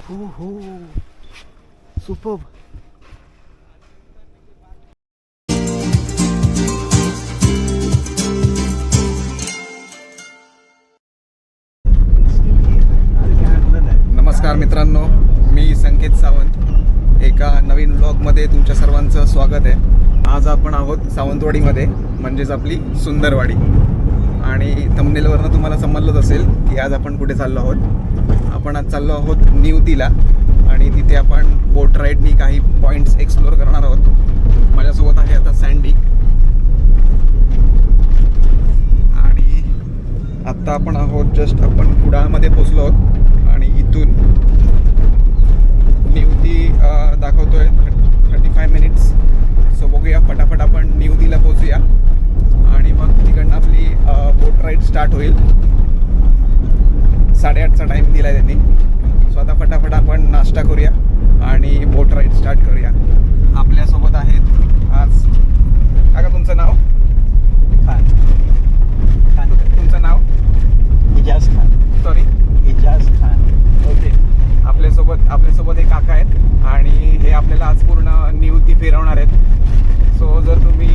हो सुपर्ब. नमस्कार मित्रांनो, मी संकेत सावंत. एका नवीन व्लॉगमध्ये तुमच्या सर्वांचं स्वागत आहे. आज आपण आहोत सावंतवाडीमध्ये, म्हणजेच आपली सुंदरवाडी. आणि थंबनेलवरनं तुम्हाला समजलंच असेल की आज आपण कुठे चाललो आहोत. आपण आज चाललो आहोत निवतीला आणि तिथे आपण बोट राईडनी काही पॉईंट्स एक्सप्लोअर करणार आहोत. माझ्यासोबत आहे आता सँडी. आणि आत्ता आपण आहोत आपण कुडाळमध्ये पोचलो आहोत आणि इथून निवती दाखवतोय 35 मिनिट्स. सो बघूया, फटाफट आपण निवतीला पोचूया आणि मग तिकडनं आपली बोट राईड स्टार्ट होईल. 8:30चा टाईम दिला आहे त्यांनी. सो आता फटाफट आपण नाश्ता करूया आणि बोट राईड स्टार्ट करूया. आपल्यासोबत आहेत आज काका, तुमचं नाव? खान. तुमचं नाव? इजाज खान. सॉरी, इजाज खान. ओके. आपल्यासोबत एक काका आहेत आणि हे आपल्याला आज पूर्ण निवती फिरवणार आहेत. सो जर तुम्ही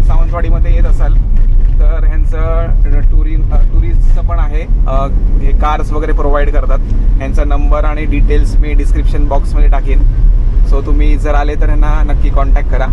सावंतवाडीमध्ये येत असाल तर ह्यांचं टुरिस्टचं पण आहे. हे कार्स वगैरे प्रोव्हाइड करतात. ह्यांचा नंबर आणि डिटेल्स मी डिस्क्रिप्शन बॉक्समध्ये टाकेन. सो तुम्ही जर आले तर ह्यांना नक्की कॉन्टॅक्ट करा.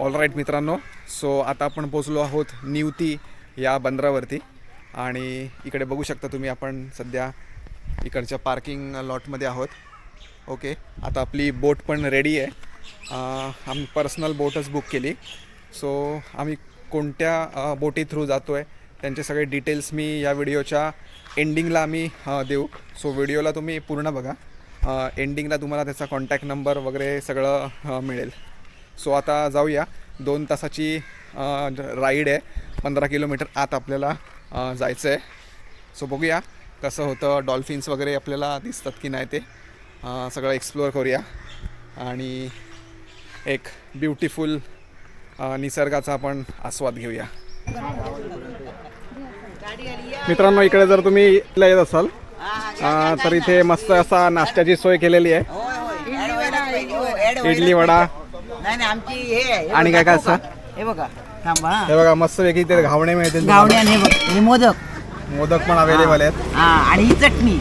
ऑल राईट मित्रांनो, सो आता आपण पोचलो आहोत निवती या बंदरावरती आणि इकडे बघू शकता तुम्ही, आपण सध्या इकडच्या पार्किंग लॉटमध्ये आहोत. ओके, आता आपली बोट पण रेडी आहे. आम्ही पर्सनल बोटच बुक केली. सो आम्ही कोणत्या बोटी थ्रू जातो आहे त्यांचे सगळे डिटेल्स मी या व्हिडिओच्या एंडिंगला आम्ही देऊ. सो व्हिडिओला तुम्ही पूर्ण बघा. एंडिंगला तुम्हाला त्याचा कॉन्टॅक्ट नंबर वगैरे सगळं मिळेल. सो आता जाऊया. 2 तासाची राईड आहे. 15 किलोमीटर आत आपल्याला जायचं आहे. सो बघूया कसं होतं. डॉल्फिन्स वगैरे आपल्याला दिसतात की नाही ते सगळं एक्सप्लोअर करूया आणि एक ब्युटिफुल निसर्गाचा आपण आस्वाद घेऊया. मित्रांनो, इकडे जर तुम्ही येत असाल तर इथे मस्त असा नाश्त्याची सोय केलेली आहे. इडली वडा आणि काय काय असं हे बघा, थांबा. हे बघा, मस्त पैकी ते घावणे मिळतील. गावणे आणि हे मोदक पण अवेलेबल आहेत. आणि ही चटणी.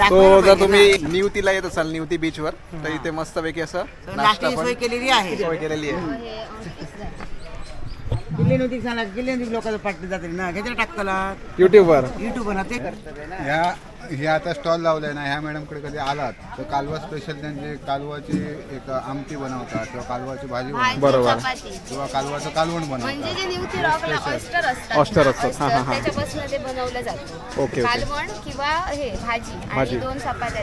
तो जर तुम्ही निवतीला येत असाल, निवती बीचवर, तर इथे मस्त पैकी असं नाश्ता सोय केलेली आहे. किल्ले लोकांचं पाठवले जाते ना, घेतलं टाकताला युट्यूबवर ना ते करतात ना. हे आता स्टॉल लावलाय ना, ह्या मॅडमकडे कधी आलात तर कालवा स्पेशल त्यांचे कालवाची एक आमटी बनवतात किंवा कालवाची भाजी बनवतात. बरोबर. किंवा कालवाचं कालवण बनवतात. जे निवती रॉकला ऑस्टर असतात. त्याच्यापासून ते बनवलं जातं. ओके. कालवण किंवा हे भाजी आणि 2 चपात्या.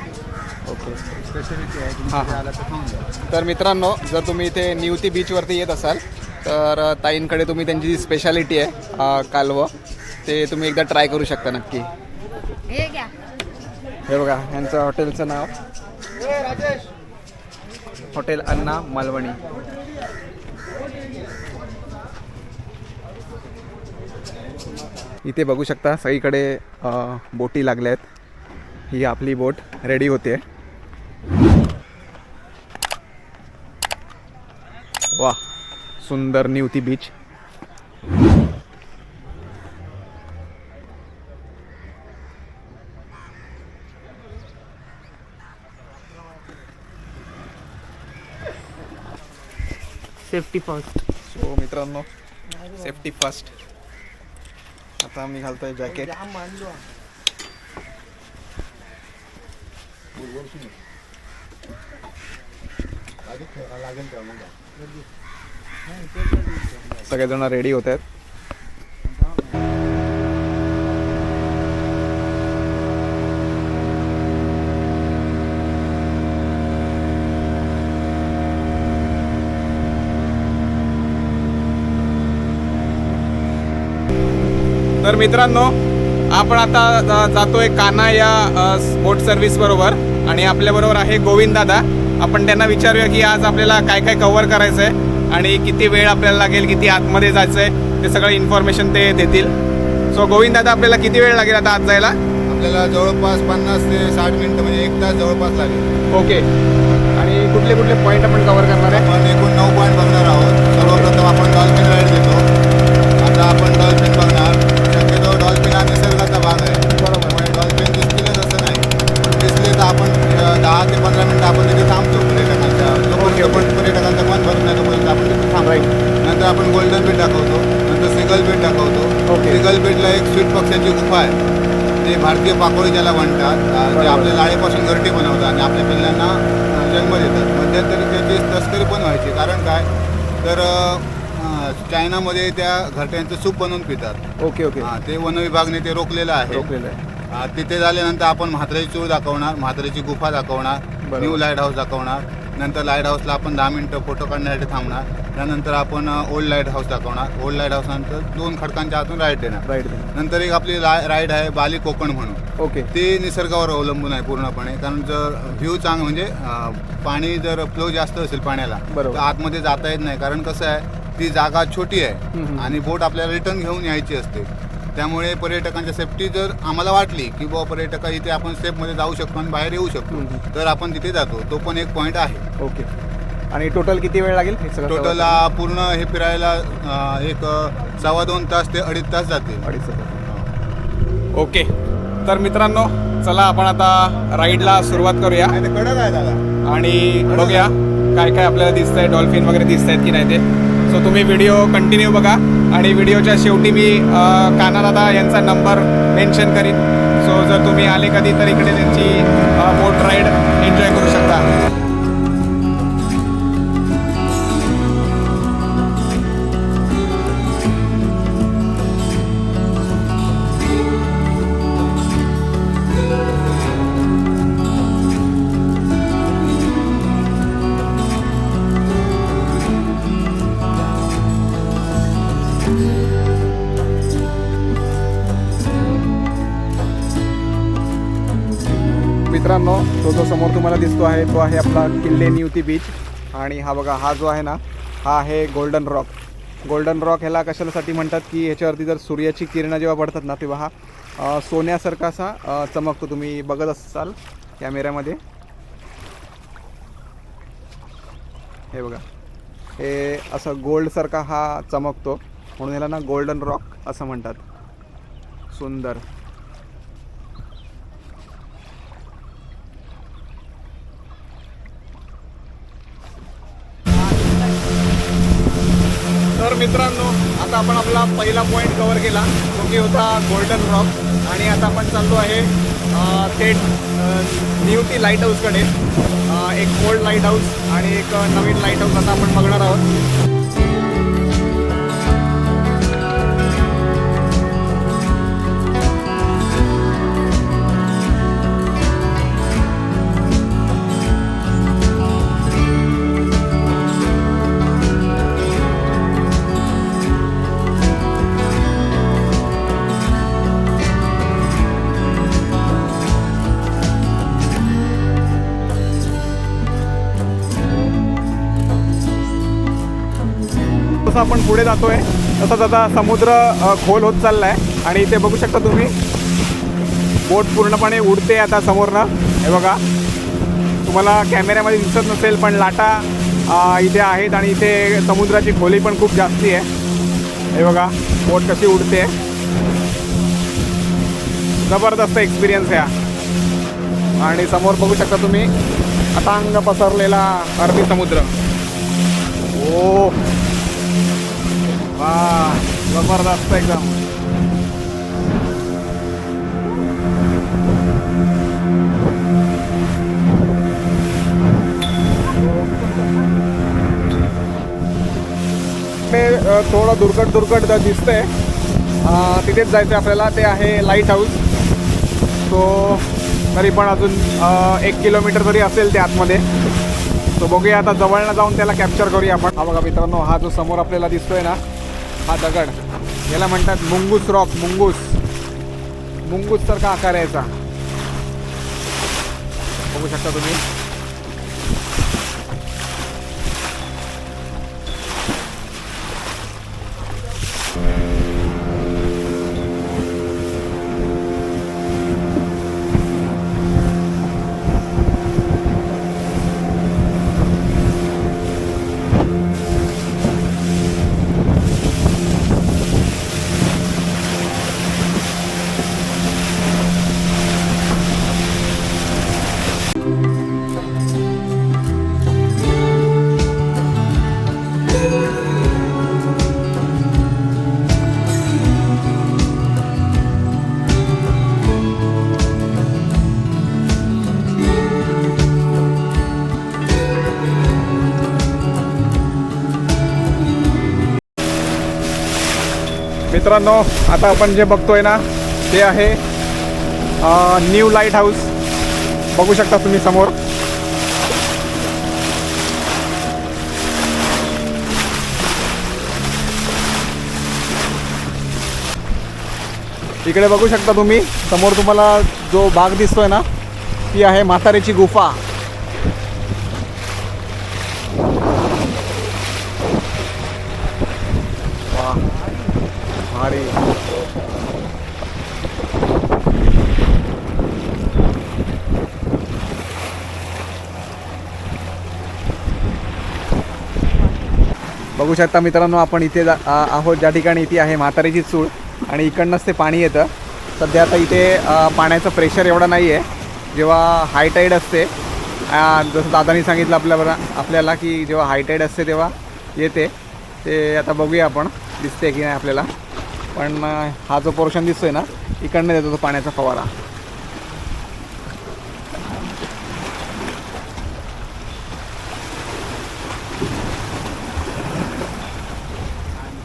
ओके. स्पेशलिटी आहे. तुम्ही कधी आला तर खाऊन जा. तर मित्रांनो, जर तुम्ही इथे निवती बीचवरती येत असाल तर ताईंकडे तुम्ही त्यांची जी स्पेशालिटी आहे कालवं, ते तुम्ही एकदा ट्राय करू शकता नक्की. हे घ्या. हे बघा, यांचं हॉटेलचं नाव हॉटेल अन्ना मालवणी. इथे बघू शकता सगळीकडे बोटी लागल्या आहेत. ही आपली बोट रेडी होते. वा, सुंदर Nivati beach. Safety first. So मित्रांनो, सेफ्टी फर्स्ट. आता मी घालतोय जॅकेट. सगळेजण रेडी होत आहेत. तर मित्रांनो, आपण आता जातोय कान्हा या बोट सर्व्हिस बरोबर आणि आपल्याबरोबर आहे गोविंद दादा. आपण त्यांना विचारूया की आज आपल्याला काय काय कव्हर करायचं आहे आणि किती वेळ आपल्याला लागेल, किती आतमध्ये जायचं आहे, ते सगळं इन्फॉर्मेशन ते देतील. सो गोविंद दादा, आपल्याला किती वेळ लागेल आता आत जायला? आपल्याला जवळपास 50 ते 60 मिनिटं म्हणजे 1 तास जवळपास लागेल. ओके. आणि कुठले कुठले पॉईंट आपण कव्हर करणार आहे? आपण एकूण 9 पॉईंट बघणार आहोत. सर्वप्रथम आपण डॉल्फिन राईड घेतो. आता आपण डॉल्फिन बघणार. शक्यतो डॉल्फिन हा निसर्गाचा भाग आहे, बरोबर. डॉल्फिन दिसतीलच असं नाही, पण दिसले तर आपण 10 ते 15 मिनिटं आपण तिथे थांबतो पर्यटकांच्या. पण पर्यटकांचा मन भरत नाही तोपर्यंत आपण तिथे थांबायचं. नंतर आपण गोल्डन बीच दाखवतो, नंतर सिगल बीच दाखवतो. सिगल बीचला एक स्वीट पक्ष्यांची गुफा आहे, ते भारतीय पाकोळी ज्याला म्हणतात, जे आपल्या लाळेपासून घरटी बनवतात आणि आपल्या पिल्लांना जन्म देतात. मध्यंतरी त्याची तस्करी पण व्हायची. कारण काय तर चायनामध्ये त्या घरट्यांचं सूप बनवून पितात. Okay okay. ते वन विभागने ते रोखलेलं आहे. तिथे झाल्यानंतर आपण म्हात्रेची चूळ दाखवणार, म्हात्रेची गुफा दाखवणार, न्यू लाईट हाऊस दाखवणार. नंतर लाईट हाऊसला आपण 10 मिनिटं फोटो काढण्यासाठी थांबणार. त्यानंतर आपण ओल्ड लाईट हाऊस दाखवणार. ओल्ड लाईट हाऊस नंतर 2 खडकांच्या आतून राईड देणार. नंतर एक आपली राईड आहे बाली कोकण म्हणून. ओके. ते निसर्गावर अवलंबून आहे पूर्णपणे. कारण जर व्ह्यू म्हणजे पाणी जर फ्लो जास्त असेल पाण्याला तर आतमध्ये जाता येत नाही. कारण कसं आहे, ती जागा छोटी आहे आणि बोट आपल्याला रिटर्न घेऊन यायची असते. त्यामुळे पर्यटकांच्या सेफ्टी जर आम्हाला वाटली की बाबा पर्यटक इथे आपण सेफमध्ये जाऊ शकतो आणि बाहेर येऊ शकतो तर आपण तिथे जातो. तो पण एक पॉईंट आहे. ओके. आणि टोटल किती वेळ लागेल? टोटल पूर्ण हे फिरायला एक 2.25 तास ते 2.5 तास जातील. 2.5. ओके. तर मित्रांनो, चला आपण आता राईडला सुरुवात करूया आणि बघूया काय काय आपल्याला दिसतंय, डॉल्फिन वगैरे दिसत आहेत की नाही ते. सो तुम्ही व्हिडिओ कंटिन्यू बघा आणि व्हिडिओच्या शेवटी मी कान्हा दादा यांचा नंबर मेन्शन करीन. सो जर तुम्ही आले कधी तर इकडे त्यांची बोट राईड एन्जॉय करू शकता. मित्रांनो, तो जो समोर तुम्हाला दिसतो आहे तो आहे आपला किल्ले निवती बीच. आणि हा बघा, हा जो आहे ना, हा आहे गोल्डन रॉक. गोल्डन रॉक ह्याला कशासाठी म्हणतात की ह्याच्यावरती जर सूर्याची किरणं जेव्हा पडतात ना तेव्हा हा सोन्यासारखा असा चमकतो. तुम्ही बघत असाल कॅमेऱ्यामध्ये, हे बघा, हे असं गोल्डसारखा हा चमकतो म्हणून ह्याला ना गोल्डन रॉक असं म्हणतात. सुंदर. तर मित्रांनो, आता आपण आपला पहिला पॉईंट कव्हर केला, जो की होता गोल्डन रॉक. आणि आता आपण चाललो आहे थेट निवती लाईट हाऊसकडे. एक ओल्ड लाईट हाऊस आणि एक नवीन लाईट हाऊस आता आपण बघणार आहोत. जसं आपण पुढे जातोय तसंच आता समुद्र खोल होत चालला आहे आणि इथे बघू शकता तुम्ही बोट पूर्णपणे उडते आता समोरनं. हे बघा, तुम्हाला कॅमेऱ्यामध्ये दिसत नसेल पण लाटा इथे आहेत आणि इथे समुद्राची खोली पण खूप जास्ती आहे. हे बघा बोट कशी उडते. जबरदस्त एक्सपिरियन्स आहे. आणि समोर बघू शकता तुम्ही अथांग पसरलेला अरबी समुद्र. ओ वाह, जबरदस्त एकदम. इकडे थोडं दुर्गट दिसतंय. तिथेच जायचं आहे आपल्याला. ते आहे लाईट हाऊस. सो तरी पण अजून 1 किलोमीटर तरी असेल ते आतमध्ये. तो बघूया आता, जवळनं जाऊन त्याला कॅप्चर करूया आपण. हा बघा मित्रांनो, हा जो समोर आपल्याला दिसतोय ना, हा दगड, याला म्हणतात मुंगूस रॉक. मुंगूस सारखा आकार आहे याचा, बघू शकता तुम्ही. मित्रांनो, आता आपण जे बघतोय ना, ते आहे न्यू लाईट हाऊस. बघू शकता तुम्ही समोर. इकडे बघू शकता तुम्ही समोर, तुम्हाला जो बाग दिसतोय ना, ती आहे म्हातारीची गुफा. वाह, भारी. बघू शकता मित्रांनो, आपण इथे आहोत ज्या ठिकाणी. इथे आहे म्हातारीची चूळ आणि इकडनंच ते पाणी येतं. सध्या आता इथे पाण्याचं प्रेशर एवढं नाही आहे. जेव्हा हाय टाईड असते, जसं दादानी सांगितलं आपल्याला की जेव्हा हाय टाईड असते तेव्हा येते. ते आता बघूया आपण, दिसते की नाही आपल्याला. पण हा जो पोर्शन दिसतोय ना, इकडनं येतो तो पाण्याचा फवारा.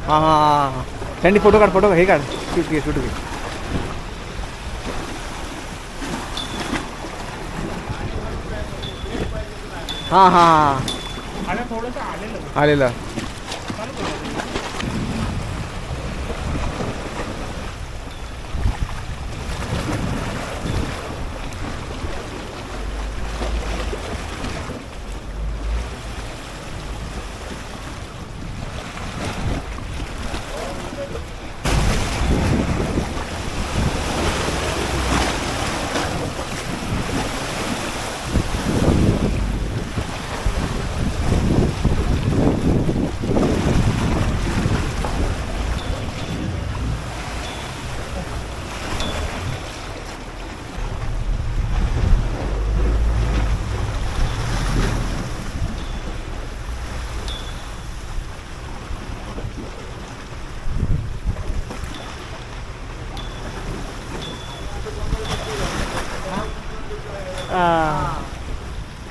हां हां हां, त्यांनी फोटो काढ, हे काढ, शूट घे. हां हां, आलेलं.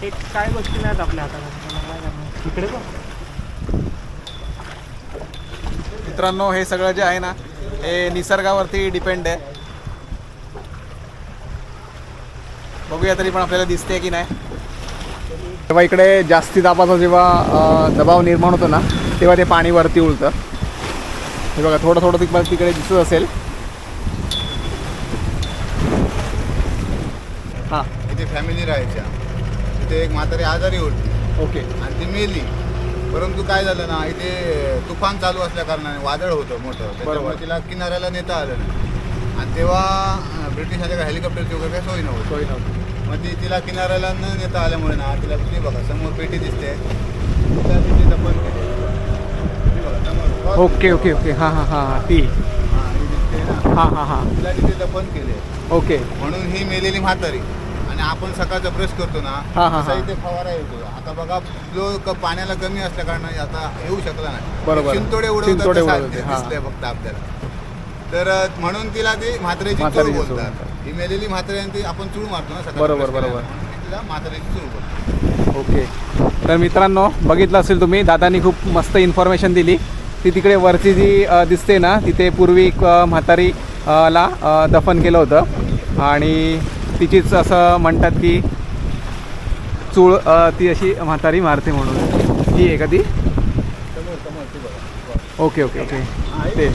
ते काय गोष्टी नाहीत आपल्या हातात. इकडे मित्रांनो, हे सगळं जे आहे ना, हे निसर्गावरती डिपेंड आहे. बघूया तरी पण आपल्याला दिसते की नाही. तेव्हा इकडे जास्ती दाबाचा जेव्हा दबाव निर्माण होतो ना, तेव्हा ते पाणी वरती उडतं. हे बघा, थोडं तिकडे दिसत असेल. हां, इथे फॅमिली राहायच्या. इथे एक म्हातारी आजारी होती. ओके. आणि ती मेली. परंतु काय झालं ना, इथे तुफान चालू असल्या कारणाने वादळ होतं मोठं, त्याच्यामुळे तिला किनाऱ्याला नेता आलं नाही. आणि तेव्हा ब्रिटिशांच्या काय हेलिकॉप्टरची वगैरे काय सोय नव्हती. मग तिला किनाऱ्याला न नेता आल्यामुळे ना, तिला तुम्ही बघा समोर पेटी दिसते, तिला तिथे दफन केली. बघा समोर. ओके. हां, ती. हां, तिला तिथे दफन केले. ओके. म्हणून ही मेलेली म्हातारी. आणि आपण सकाळचा ब्रश करतो ना, तसा इथे फवारा येतो. आता बघा, जो पाण्याला कमी असल्या कारणाने आता येऊ शकला नाही. बरोबर. चिंतोडे उडवतात दिसले फक्त आपल्याला. तर म्हणून तिला ती म्हातारीची चूळ बोलतात. ही मेलेली म्हातारी आणि ती आपण चूळ मारतो ना सकाळी. बरोबर. तिला म्हातारीची चूळ बोलतो. ओके. तर मित्रांनो, बघितलं असेल तुम्ही, दादानी खूप मस्त इन्फॉर्मेशन दिली. ती तिकडे वरची जी दिसते ना तिथे पूर्वी एक म्हातारी ला दफन केलं होतं आणि तिचीच असं म्हणतात की चूळ ती अशी म्हातारी मारते म्हणून. ही आहे का ती? Okay okay okay. ते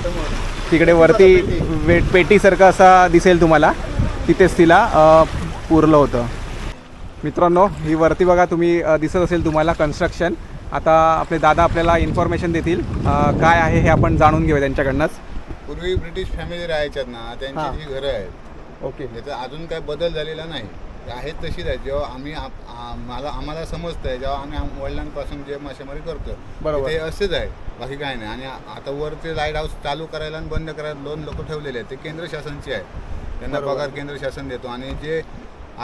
तिकडे वरती पेटीसारखं असा दिसेल तुम्हाला, तिथेच तिला पुरलं होतं. मित्रांनो ही वरती बघा तुम्ही दिसत असेल तुम्हाला कन्स्ट्रक्शन. आता आपले दादा आपल्याला इन्फॉर्मेशन देतील काय आहे हे आपण जाणून घेऊया त्यांच्याकडनंच. पूर्वी ब्रिटिश फॅमिली राहायच्यात ना, हां. त्यांची जी घरं आहेत ओके. त्याचा अजून काही बदल झालेला नाही, ते आहेत तशीच आहेत. जेव्हा आम्हाला समजतंय, जेव्हा आम्ही वडिलांपासून जे मासेमारी करतो बरोबर. ते असेच आहे, बाकी काही नाही. आणि आता वर ते लाईट हाऊस चालू करायला आणि बंद करायला 2 लोक ठेवलेले आहेत, ते केंद्र शासनचे आहेत. त्यांना बरोबर. पगार केंद्र शासन देतो. आणि जे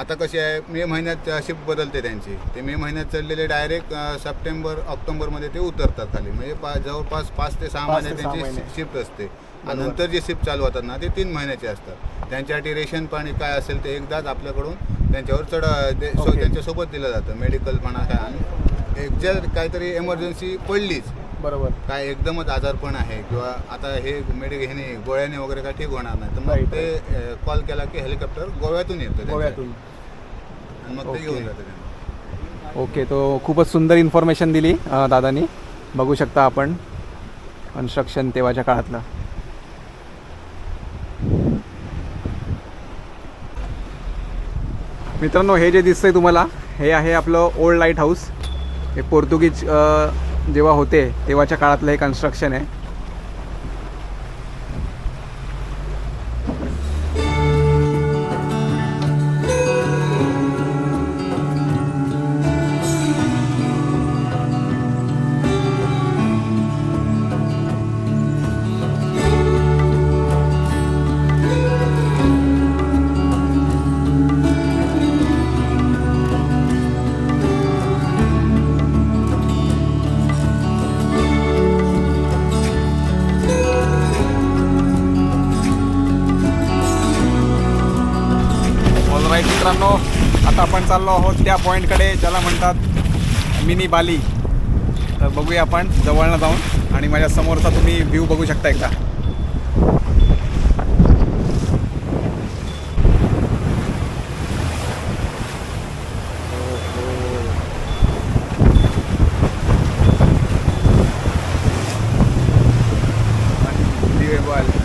आता कसे आहे, मे महिन्यात शिफ्ट बदलते त्यांची, ते मे महिन्यात चाललेले डायरेक्ट सप्टेंबर ऑक्टोबरमध्ये ते उतरतात खाली. म्हणजे जवळपास 5 ते 6 महिने 5 ते 6 त्यांची महिने. शिफ्ट असते. आणि नंतर जे शिफ्ट चालू होतात ना ते 3 महिन्याचे असतात. त्यांच्यासाठी रेशन पाणी काय असेल ते एकदाच आपल्याकडून त्यांच्यावर ओके. त्यांच्यासोबत दिलं जातं. मेडिकल म्हणा काय, आणि एक जर काहीतरी एमर्जन्सी पडलीच, बरोबर. काय एकदमच आजारपण आहे किंवा आता हे ह्याने गोळ्याने वगैरे काय ठीक होणार नाही, तर मग Right. ते कॉल केला की हेलिकॉप्टर गोव्यातून येतं त्यांच्या. गोव्यातून. आणि मग ते ओके. घेऊन जातं त्यांना. ओके. तो खूपच सुंदर इन्फॉर्मेशन दिली दादानी. बघू शकता आपण कन्स्ट्रक्शन तेव्हाच्या काळातलं. मित्रांनो हे जे दिसतंय तुम्हाला हे आहे आपलं ओल्ड लाईट हाऊस. हे पोर्तुगीज जेव्हा होते तेव्हाच्या काळातलं हे कन्स्ट्रक्शन आहे. ऑलराईट मित्रांनो, आता आपण चाललो आहोत त्या पॉईंटकडे ज्याला म्हणतात मिनी बाली. तर बघूया आपण जवळनं जाऊन, आणि माझ्या समोरचा तुम्ही व्ह्यू बघू शकता एकदा. Unbelievable.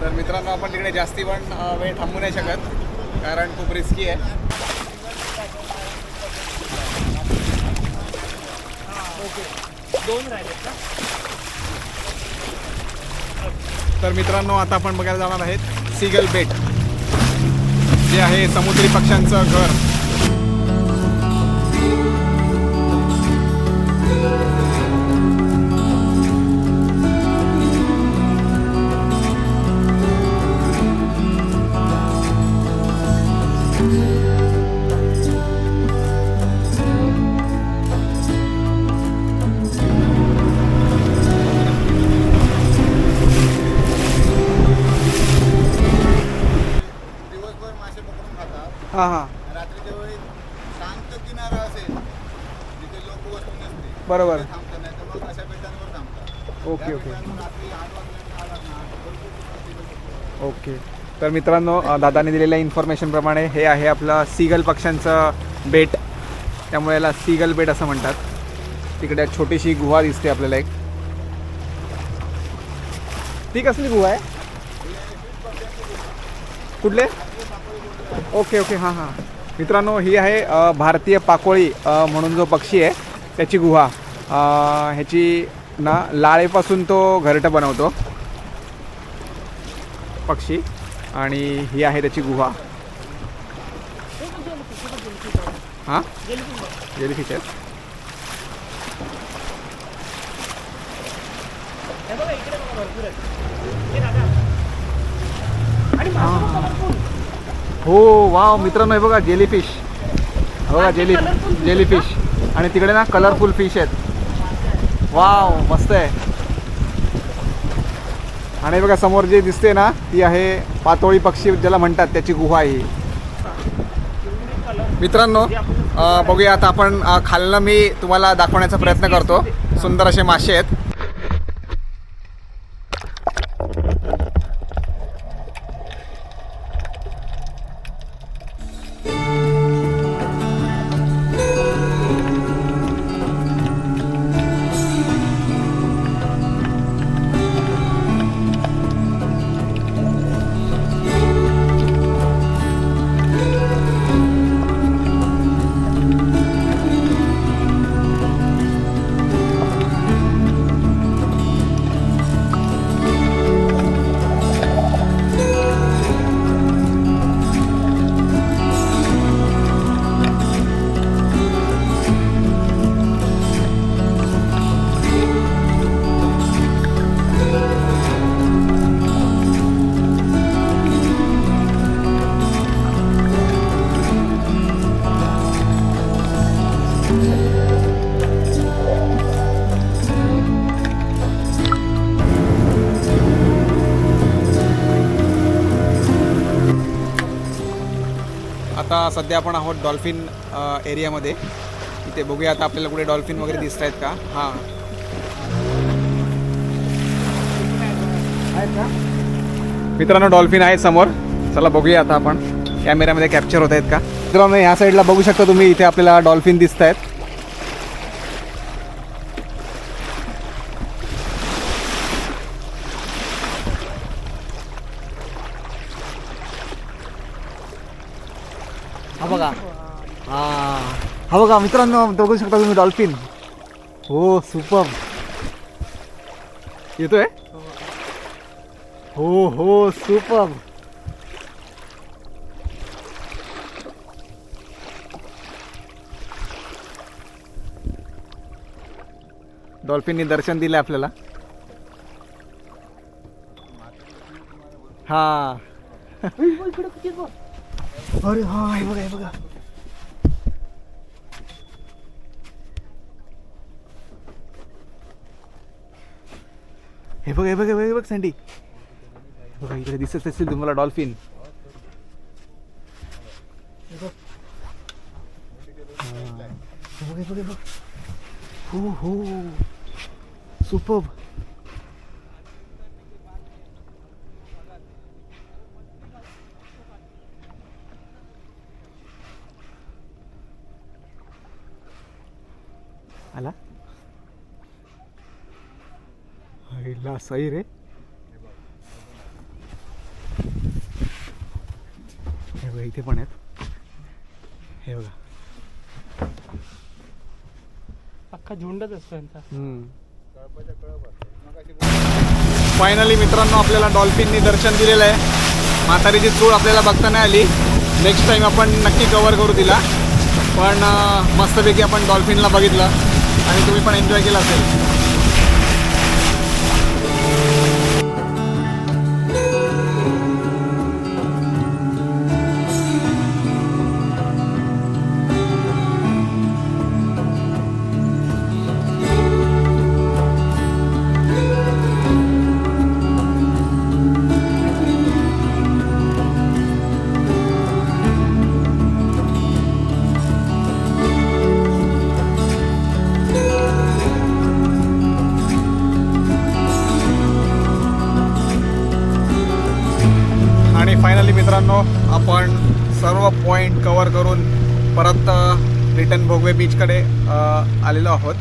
तर मित्रांनो आपण तिकडे जास्ती पण वेळ थांबू नाही शकत, कारण खूप रिस्की आहे. तर मित्रांनो आता आपण बघायला जाणार आहेत सीगल बेट, जे आहे समुद्री पक्ष्यांचं घर. दिवसभर मासे पकडून खातात. हां हां रात्रीच्या वेळी शांत किनारा असेल जिथे लोक वस्ती नसते, बरोबर. तिथे थांबतात. नाही तर मग अशा बेटांवर थांबतात. ओके त्या ओके बेटांवर रात्री 8 वाजता आलात ना, भरपूर लोकं तिथे ओके. तर मित्रांनो दादाने दिलेल्या इन्फॉर्मेशनप्रमाणे हे आहे आपलं सीगल पक्ष्यांचं बेट, त्यामुळे याला सीगल बेट असं म्हणतात. तिकडे एक छोटीशी गुहा दिसते आपल्याला एक. ती कसली गुहा आहे? कुठले? ओके ओके हां हां. मित्रांनो ही आहे भारतीय पाकोळी म्हणून जो पक्षी आहे त्याची गुहा. ह्याची ना लाळेपासून तो घरटं बनवतो पक्षी आणि ही आहे त्याची गुहा. हां जेलीफिश आहे. हो वाव मित्रांनो हे बघा जेलीफिश. बघा जेलीफिश आणि तिकडे ना कलरफुल फिश आहेत. वाव मस्त आहे. आणि बघा समोर जे दिसते ना ती आहे पातोळी पक्षी ज्याला म्हणतात त्याची गुहा आहे ही. मित्रांनो बघूया आता आपण खालनं मी तुम्हाला दाखवण्याचा प्रयत्न करतो. सुंदर असे मासे आहेत. आता सध्या आपण आहोत डॉल्फिन एरियामध्ये. इथे बघूया आता आपल्याला कुठे डॉल्फिन वगैरे दिसत आहेत का. हां मित्रांनो डॉल्फिन आहे समोर. चला बघूया आता आपण कॅमेऱ्यामध्ये कॅप्चर होत आहेत का. मित्रांनो ह्या साईडला बघू शकता तुम्ही इथे आपल्याला डॉल्फिन दिसत आहेत. हा बघा हा बघा मित्रांनो बघू शकता तुम्ही डॉल्फिन. हो सुपर येतोय. हो हो सुपर. डॉल्फिननी दर्शन दिलं आपल्याला. हा अरे हा हे बघा हे बघा. हे बघ हे बघ हे बघ सँडी. बघा इकडे दिसत असेल तुम्हाला डॉल्फिन. हे बघ हो हो सुपर्ब. आला आईला सही रे. हे बघा इथे पण आहेत. हे बघा अख्खा झुंडच असतो यांचा. फायनली मित्रांनो आपल्याला डॉल्फिननी दर्शन दिलेलं आहे. म्हातारीची चूळ आपल्याला बघता नाही आली. नेक्स्ट टाइम आपण नक्की कव्हर करू तिला. पण मस्तपैकी आपण डॉल्फिनला बघितलं आणि तुम्ही पण एन्जॉय केला असेल. आणि फायनली मित्रांनो आपण सर्व पॉईंट कव्हर करून परत रिटर्न भोगवे बीचकडे आलेलो आहोत.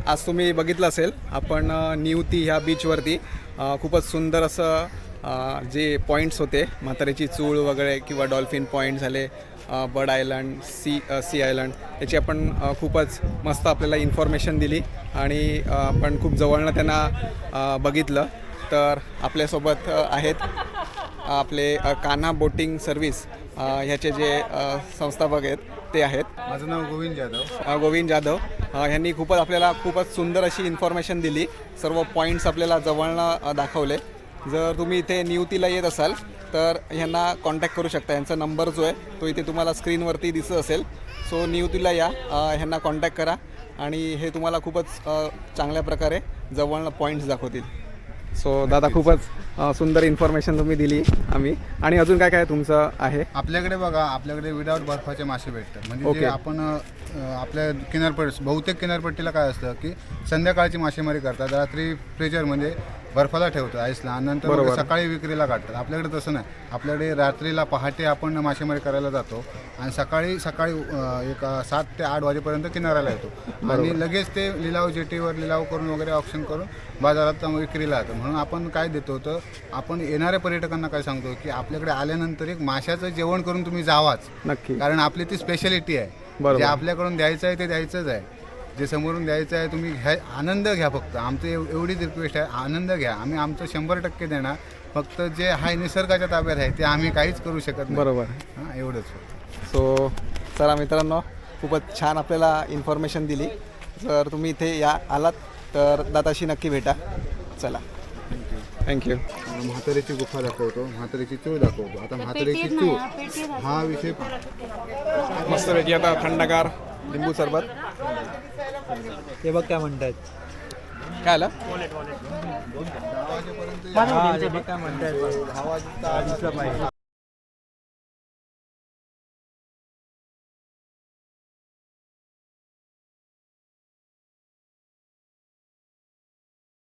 आज तुम्ही बघितलं असेल आपण निवती ह्या बीचवरती खूपच सुंदर असं जे पॉईंट्स होते, म्हातारीची चूळ वगैरे किंवा डॉल्फिन पॉईंट झाले, बर्ड आयलंड, सी आयलंड, याची आपण खूपच मस्त आपल्याला इन्फॉर्मेशन दिली आणि आपण खूप जवळनं त्यांना बघितलं. तर आपल्यासोबत आहेत आपले कान्हा बोटिंग सर्व्हिस ह्याचे जे संस्थापक आहेत ते आहेत. माझं नाव गोविंद जाधव. गोविंद जाधव ह्यांनी आपल्याला खूपच सुंदर अशी इन्फॉर्मेशन दिली, सर्व पॉईंट्स आपल्याला जवळनं दाखवले. जर तुम्ही इथे निवतीला येत असाल तर ह्यांना कॉन्टॅक्ट करू शकता. यांचा नंबर जो आहे तो इथे तुम्हाला स्क्रीनवरती दिसत असेल. सो निवतीला या, ह्यांना कॉन्टॅक्ट करा आणि हे तुम्हाला खूपच चांगल्या प्रकारे जवळनं पॉईंट्स दाखवतील. सो दादा खूपच सुंदर इन्फॉर्मेशन तुम्ही दिली आम्ही. आणि अजून काय काय तुमचं आहे? आपल्याकडे बघा, आपल्याकडे विदाऊट बर्फाचे मासे भेटतात. म्हणजे ओके. जे आपण आपल्या बहुतेक किनारपट्टीला काय असतं की संध्याकाळची मासेमारी करतात, रात्री फ्रीजरमध्ये बर्फाला ठेवतात आईसला आणि नंतर मग बरोबर. सकाळी विक्रीला काढतात. आपल्याकडे तसं नाही. आपल्याकडे रात्रीला पहाटे आपण मासेमारी करायला जातो आणि सकाळी एक 7 ते 8 वाजेपर्यंत किनाऱ्याला येतो आणि लगेच ते लिलाव जेटीवर लिलाव करून वगैरे ऑप्शन करून बाजारात विक्रीला जातं. म्हणून आपण काय देतो तर आपण येणाऱ्या पर्यटकांना काय सांगतो की आपल्याकडे आल्यानंतर एक माशाचं जेवण करून तुम्ही जावाच, नक्की. कारण आपली ती स्पेशालिटी आहे. बरोबर. जे आपल्याकडून द्यायचं आहे ते द्यायचंच आहे. जे समोरून द्यायचं आहे तुम्ही आनंद घ्या. फक्त आमचं एवढीच रिक्वेस्ट आहे, आनंद घ्या. आम्ही आमचं 100% देणार. फक्त जे आहे निसर्गाच्या ताब्यात आहे ते आम्ही काहीच करू शकत नाही. बरोबर. हां, एवढंच. सो चला मित्रांनो, खूपच छान आपल्याला इन्फॉर्मेशन दिली. जर तुम्ही इथे आलात तर दादाशी नक्की भेटा. चला, थँक्यू. म्हातारीची गुफा दाखवतो, म्हातारीची चूळ दाखवतो. आता म्हातारीची चूळ हा विषय मस्तपैकी आता थंडगार लिंबू सरबत. ते बघ काय म्हणतात. काय आलं? काय म्हणतात.